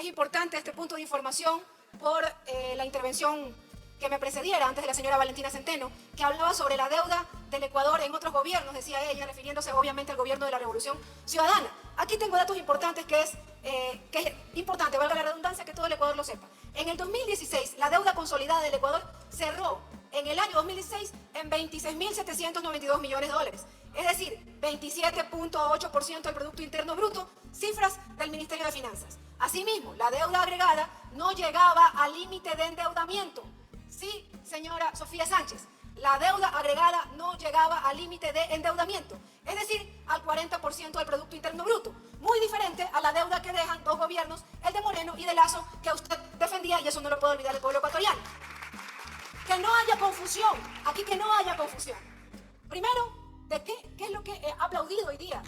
importante este punto de información por la intervención que me precediera antes de la señora Valentina Centeno, que hablaba sobre la deuda del Ecuador en otros gobiernos, decía ella, refiriéndose obviamente al gobierno de la Revolución Ciudadana. Aquí tengo datos importantes que es importante, valga la redundancia, que todo el Ecuador lo sepa. En el 2016, la deuda consolidada del Ecuador cerró en el año 2016 en 26.792 millones de dólares, es decir, 27.8% del Producto Interno Bruto, cifras del Ministerio de Finanzas. Asimismo, la deuda agregada no llegaba al límite de endeudamiento. Sí, señora Sofía Sánchez, la deuda agregada no llegaba al límite de endeudamiento, es decir, al 40% del Producto Interno Bruto. Muy diferente a la deuda que dejan dos gobiernos, el de Moreno y de Lazo, que usted defendía, y eso no lo puede olvidar el pueblo ecuatoriano. Que no haya confusión, aquí que no haya confusión. Primero, ¿de qué es lo que ha aplaudido hoy día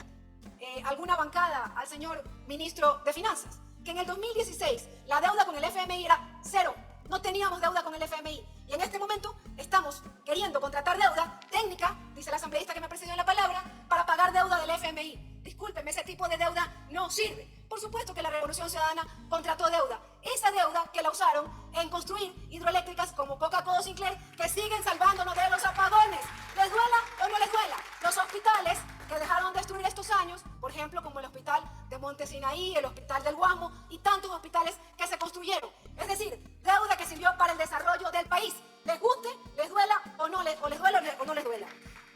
alguna bancada al señor ministro de Finanzas? Que en el 2016 la deuda con el FMI era cero. No teníamos deuda con el FMI y en este momento estamos queriendo contratar deuda técnica, dice la asambleísta que me precedió en la palabra, para pagar deuda del FMI. Discúlpeme, ese tipo de deuda no sirve. Por supuesto que la Revolución Ciudadana contrató deuda. Esa deuda que la usaron en construir hidroeléctricas como Coca-Cola Sinclair, que siguen salvándonos de los apagones. ¿Les duela o no les duela? Los hospitales que dejaron de destruir estos años, por ejemplo, como el hospital de Monte Sinaí, el hospital del Guasmo y tantos hospitales que se construyeron. Es decir, deuda que sirvió para el desarrollo del país. Les guste, les duela o no les duela o no les duela.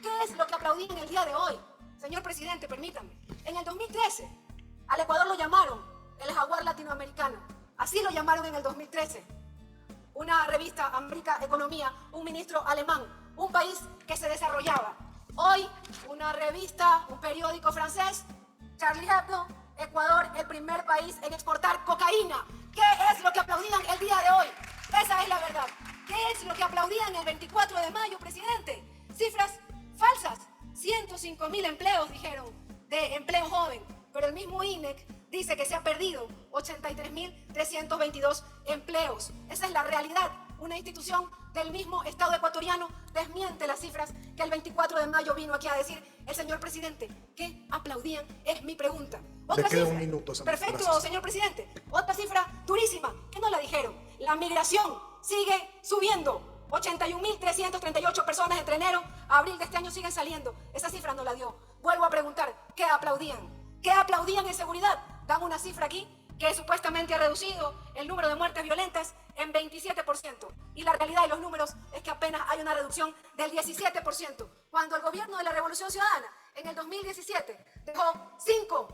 ¿Qué es lo que aplaudí en el día de hoy? Señor presidente, permítame. En el 2013, al Ecuador lo llamaron el jaguar latinoamericano. Así lo llamaron en el 2013. Una revista, América Economía, un ministro alemán, un país que se desarrollaba. Hoy, una revista, un periódico francés, Charlie Hebdo, Ecuador, el primer país en exportar cocaína. ¿Qué es lo que aplaudían el día de hoy? Esa es la verdad. ¿Qué es lo que aplaudían el 24 de mayo, presidente? Cifras falsas. 105.000 empleos, dijeron, de empleo joven. Pero el mismo INEC dice que se ha perdido 83.322 empleos. Esa es la realidad. Una institución del mismo Estado ecuatoriano desmiente las cifras que el 24 de mayo vino aquí a decir el señor presidente. ¿Qué aplaudían? Es mi pregunta. Otra cifra. Un minuto, perfecto, gracias. Señor presidente. Otra cifra durísima, que no la dijeron. La migración sigue subiendo. 81.338 personas entre enero a abril de este año siguen saliendo. Esa cifra no la dio. Vuelvo a preguntar, ¿qué aplaudían? ¿Qué aplaudían en seguridad? Dan una cifra aquí que supuestamente ha reducido el número de muertes violentas en 27%. Y la realidad de los números es que apenas hay una reducción del 17%. Cuando el gobierno de la Revolución Ciudadana en el 2017 dejó 5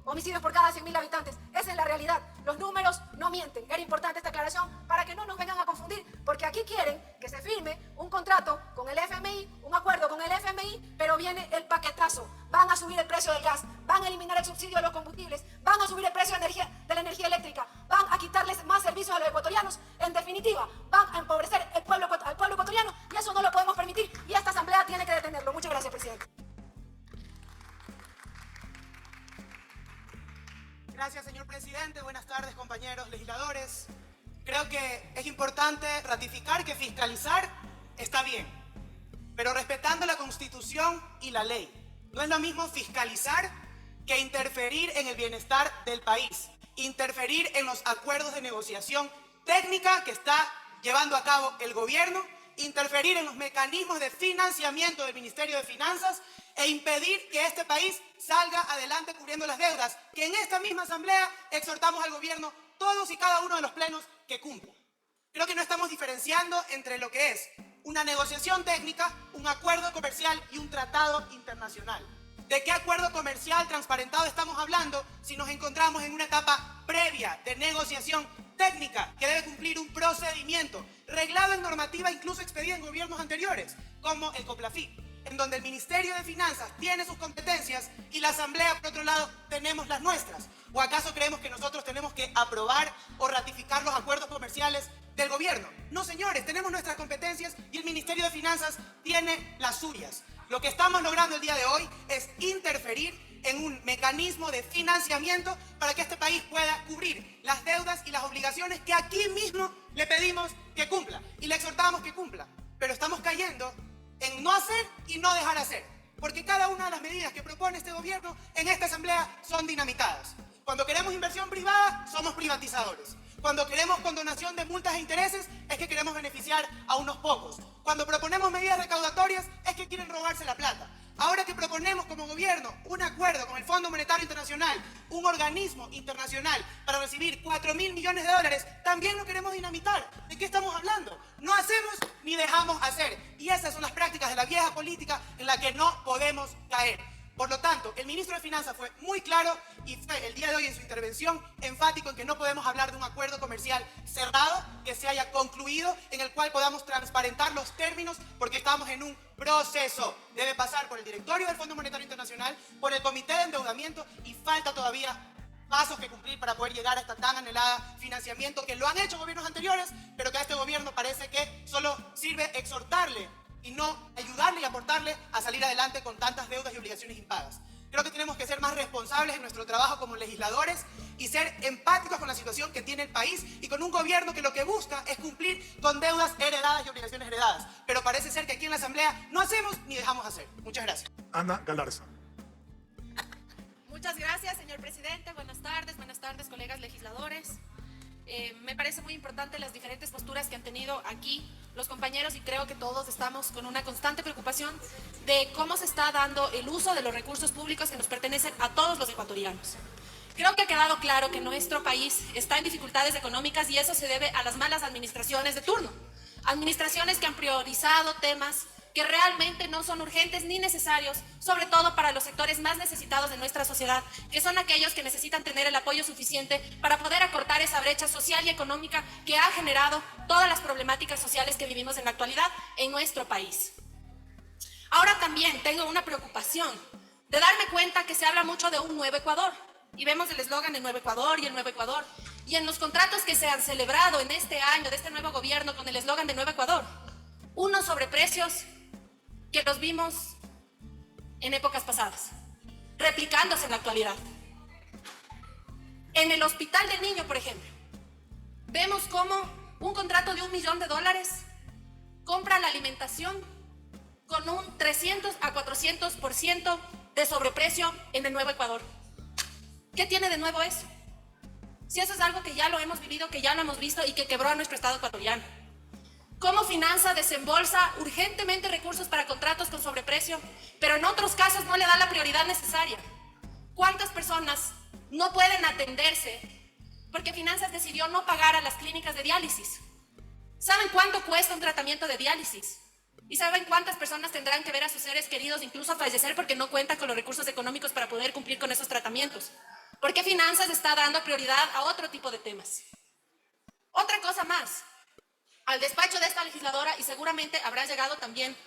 homicidios por cada 100.000 habitantes. Esa es la realidad. Los números no mienten. Era importante esta aclaración para que no nos vengan a confundir, porque aquí quieren que se firme un contrato con el FMI, un acuerdo con el FMI, pero viene el paquetazo. Van a subir el precio del gas, van a eliminar el subsidio de los combustibles, van a subir el precio de la energía eléctrica, van a quitarles más servicios a los ecuatorianos. En definitiva, van a empobrecer al pueblo ecuatoriano y eso no lo podemos permitir y esta asamblea tiene que detenerlo. Muchas gracias, presidente. Gracias, señor presidente. Buenas tardes, compañeros legisladores. Creo que es importante ratificar que fiscalizar está bien, pero respetando la Constitución y la ley. No es lo mismo fiscalizar que interferir en el bienestar del país, interferir en los acuerdos de negociación técnica que está llevando a cabo el gobierno, interferir en los mecanismos de financiamiento del Ministerio de Finanzas e impedir que este país salga adelante cubriendo las deudas, que en esta misma asamblea exhortamos al gobierno todos y cada uno de los plenos que cumpla. Creo que no estamos diferenciando entre lo que es una negociación técnica, un acuerdo comercial y un tratado internacional. ¿De qué acuerdo comercial transparentado estamos hablando si nos encontramos en una etapa previa de negociación técnica que debe cumplir un procedimiento reglado en normativa incluso expedida en gobiernos anteriores, como el COPLAFIP, en donde el Ministerio de Finanzas tiene sus competencias y la Asamblea, por otro lado, tenemos las nuestras? ¿O acaso creemos que nosotros tenemos que aprobar o ratificar los acuerdos comerciales del gobierno? No, señores, tenemos nuestras competencias y el Ministerio de Finanzas tiene las suyas. Lo que estamos logrando el día de hoy es interferir en un mecanismo de financiamiento para que este país pueda cubrir las deudas y las obligaciones que aquí mismo le pedimos que cumpla y le exhortamos que cumpla. Pero estamos cayendo en no hacer y no dejar hacer, porque cada una de las medidas que propone este gobierno en esta asamblea son dinamitadas. Cuando queremos inversión privada, somos privatizadores. Cuando queremos condonación de multas e intereses, es que queremos beneficiar a unos pocos. Cuando proponemos medidas recaudatorias, es que quieren robarse la plata. Ahora que proponemos como gobierno un acuerdo con el Fondo Monetario Internacional, un organismo internacional para recibir 4.000 millones de dólares, también lo queremos dinamitar. ¿De qué estamos hablando? No hacemos ni dejamos hacer. Y esas son las prácticas de la vieja política en la que no podemos caer. Por lo tanto, el ministro de Finanzas fue muy claro y fue el día de hoy en su intervención enfático en que no podemos hablar de un acuerdo comercial cerrado que se haya concluido, en el cual podamos transparentar los términos, porque estamos en un proceso. Debe pasar por el directorio del Fondo Monetario Internacional, por el Comité de Endeudamiento y falta todavía pasos que cumplir para poder llegar a esta tan anhelada financiamiento que lo han hecho gobiernos anteriores, pero que a este gobierno parece que solo sirve exhortarle y no ayudarle y aportarle a salir adelante con tantas deudas y obligaciones impagas. Creo que tenemos que ser más responsables en nuestro trabajo como legisladores y ser empáticos con la situación que tiene el país y con un gobierno que lo que busca es cumplir con deudas heredadas y obligaciones heredadas. Pero parece ser que aquí en la Asamblea no hacemos ni dejamos hacer. Muchas gracias. Ana Galarza. Muchas gracias, señor presidente. Buenas tardes, colegas legisladores. Me parece muy importante las diferentes posturas que han tenido aquí los compañeros y creo que todos estamos con una constante preocupación de cómo se está dando el uso de los recursos públicos que nos pertenecen a todos los ecuatorianos. Creo que ha quedado claro que nuestro país está en dificultades económicas y eso se debe a las malas administraciones de turno. Administraciones que han priorizado temas que realmente no son urgentes ni necesarios, sobre todo para los sectores más necesitados de nuestra sociedad, que son aquellos que necesitan tener el apoyo suficiente para poder acortar esa brecha social y económica que ha generado todas las problemáticas sociales que vivimos en la actualidad en nuestro país. Ahora también tengo una preocupación de darme cuenta que se habla mucho de un nuevo Ecuador, y vemos el eslogan de Nuevo Ecuador y el Nuevo Ecuador, y en los contratos que se han celebrado en este año de este nuevo gobierno con el eslogan de Nuevo Ecuador, unos sobreprecios que los vimos en épocas pasadas, replicándose en la actualidad. En el Hospital del Niño, por ejemplo, vemos cómo un contrato de $1 millón compra la alimentación con un 300 a 400% de sobreprecio en el Nuevo Ecuador. ¿Qué tiene de nuevo eso? Si eso es algo que ya lo hemos vivido, que ya lo hemos visto y que quebró a nuestro Estado ecuatoriano. ¿Cómo Finanza desembolsa urgentemente recursos para contratos con sobreprecio, pero en otros casos no le da la prioridad necesaria? ¿Cuántas personas no pueden atenderse porque Finanzas decidió no pagar a las clínicas de diálisis? ¿Saben cuánto cuesta un tratamiento de diálisis? ¿Y saben cuántas personas tendrán que ver a sus seres queridos incluso fallecer porque no cuentan con los recursos económicos para poder cumplir con esos tratamientos? Porque Finanzas está dando prioridad a otro tipo de temas. Otra cosa más. Al despacho de esta legisladora, y seguramente habrá llegado también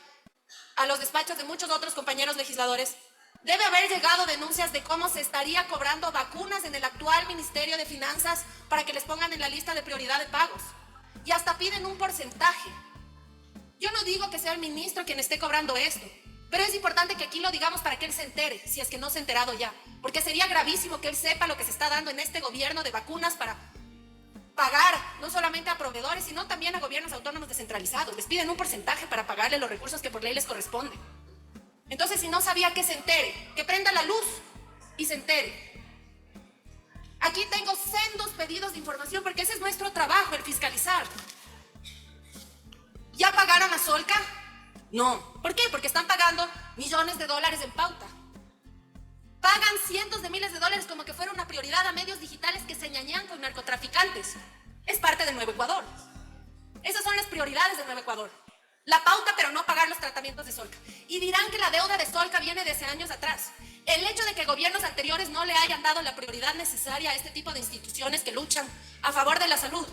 a los despachos de muchos otros compañeros legisladores, debe haber llegado denuncias de cómo se estaría cobrando vacunas en el actual Ministerio de Finanzas para que les pongan en la lista de prioridad de pagos. Y hasta piden un porcentaje. Yo no digo que sea el ministro quien esté cobrando esto, pero es importante que aquí lo digamos para que él se entere, si es que no se ha enterado ya. Porque sería gravísimo que él sepa lo que se está dando en este gobierno de vacunas para pagar no solamente a proveedores, sino también a gobiernos autónomos descentralizados. Les piden un porcentaje para pagarle los recursos que por ley les corresponden. Entonces, si no sabía, que se entere, que prenda la luz y se entere. Aquí tengo sendos pedidos de información porque ese es nuestro trabajo, el fiscalizar. ¿Ya pagaron a Solca? No. ¿Por qué? Porque están pagando millones de dólares en pauta. Pagan cientos de miles de dólares como que fuera una prioridad a medios digitales que se ñañan con narcotraficantes. Es parte de Nuevo Ecuador. Esas son las prioridades de Nuevo Ecuador. La pauta, pero no pagar los tratamientos de Solca. Y dirán que la deuda de Solca viene desde años atrás. El hecho de que gobiernos anteriores no le hayan dado la prioridad necesaria a este tipo de instituciones que luchan a favor de la salud.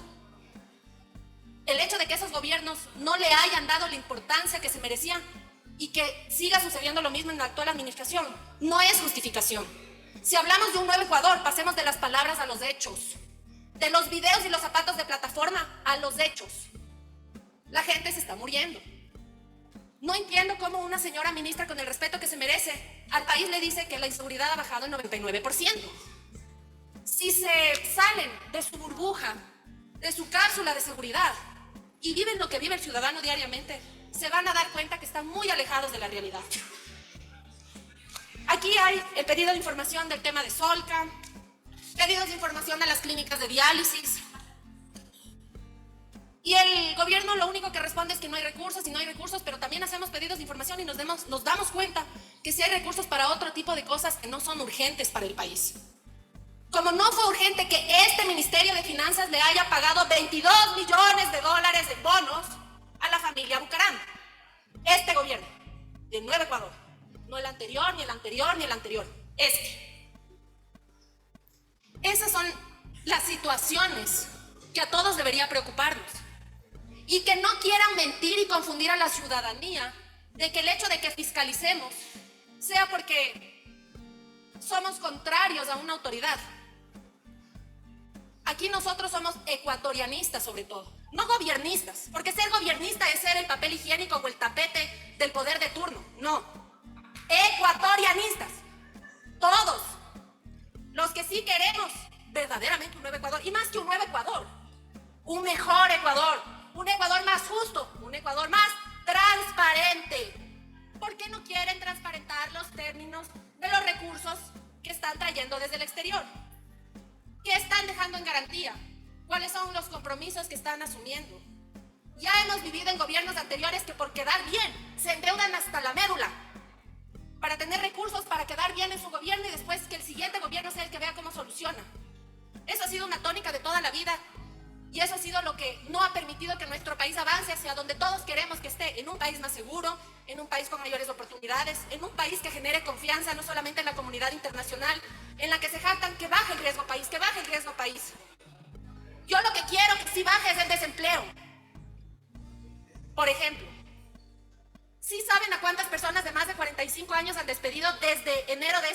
El hecho de que esos gobiernos no le hayan dado la importancia que se merecían y que siga sucediendo lo mismo en la actual administración, no es justificación. Si hablamos de un nuevo Ecuador, pasemos de las palabras a los hechos. De los videos y los zapatos de plataforma a los hechos. La gente se está muriendo. No entiendo cómo una señora ministra, con el respeto que se merece, al país le dice que la inseguridad ha bajado en 99%. Si se salen de su burbuja, de su cápsula de seguridad, y viven lo que vive el ciudadano diariamente, se van a dar cuenta que están muy alejados de la realidad. Aquí hay el pedido de información del tema de Solca, de información a las clínicas de diálisis. Y el gobierno lo único que responde es que no hay recursos y no hay recursos, pero también hacemos pedidos de información y nos damos cuenta que sí hay recursos para otro tipo de cosas que no son urgentes para el país. Como no fue urgente que este Ministerio de Finanzas le haya pagado 22 millones de dólares en bonos a la familia Bucaram. Este gobierno de Nuevo Ecuador, no el anterior, ni el anterior, ni el anterior, este. Esas son las situaciones que a todos debería preocuparnos. Y que no quieran mentir y confundir a la ciudadanía de que el hecho de que fiscalicemos sea porque somos contrarios a una autoridad. Aquí nosotros somos ecuatorianistas sobre todo, no gobiernistas, porque ser gobernista es ser el papel higiénico o el tapete del poder de turno, no. Ecuatorianistas, todos, los que sí queremos verdaderamente un nuevo Ecuador, y más que un nuevo Ecuador, un mejor Ecuador, un Ecuador más justo, un Ecuador más transparente. ¿Por qué no quieren transparentar los términos de los recursos que están trayendo desde el exterior? ¿Qué están dejando en garantía? ¿Cuáles son los compromisos que están asumiendo? Ya hemos vivido en gobiernos anteriores que por quedar bien se endeudan hasta la médula para tener recursos para quedar bien en su gobierno y después que el siguiente gobierno sea el que vea cómo soluciona. Eso ha sido una tónica de toda la vida y eso ha sido lo que no ha permitido que nuestro país avance hacia donde todos queremos que esté, en un país más seguro, en un país con mayores oportunidades, en un país que genere confianza no solamente en la comunidad internacional, en la que se jactan que baje el riesgo país, que baje el riesgo país. Yo lo que quiero que sí baje es el desempleo. Por ejemplo, ¿sí saben a cuántas personas de más de 45 años han despedido desde enero de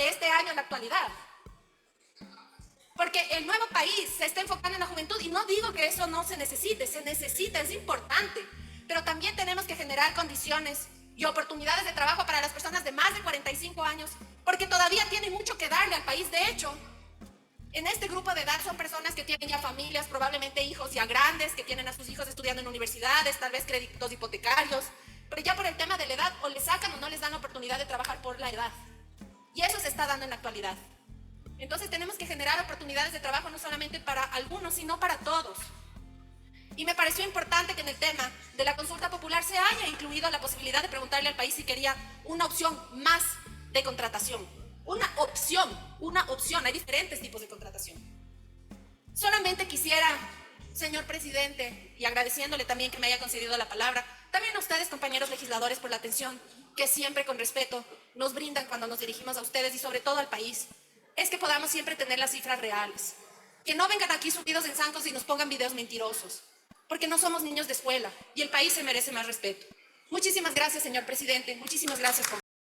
este año en la actualidad? Porque el nuevo país se está enfocando en la juventud y no digo que eso no se necesita, es importante, pero también tenemos que generar condiciones y oportunidades de trabajo para las personas de más de 45 años, porque todavía tienen mucho que darle al país. De hecho, en este grupo de edad son personas que tienen ya familias, probablemente hijos ya grandes, que tienen a sus hijos estudiando en universidades, tal vez créditos hipotecarios, pero ya por el tema de la edad o les sacan o no les dan oportunidad de trabajar por la edad. Y eso se está dando en la actualidad. Entonces tenemos que generar oportunidades de trabajo no solamente para algunos, sino para todos. Y me pareció importante que en el tema de la consulta popular se haya incluido la posibilidad de preguntarle al país si quería una opción más de contratación. Una opción, hay diferentes tipos de contratación. Solamente quisiera, señor presidente, y agradeciéndole también que me haya concedido la palabra, también a ustedes, compañeros legisladores, por la atención que siempre con respeto nos brindan cuando nos dirigimos a ustedes y sobre todo al país, es que podamos siempre tener las cifras reales. Que no vengan aquí subidos en zancos y nos pongan videos mentirosos, porque no somos niños de escuela y el país se merece más respeto. Muchísimas gracias, señor presidente. Muchísimas gracias.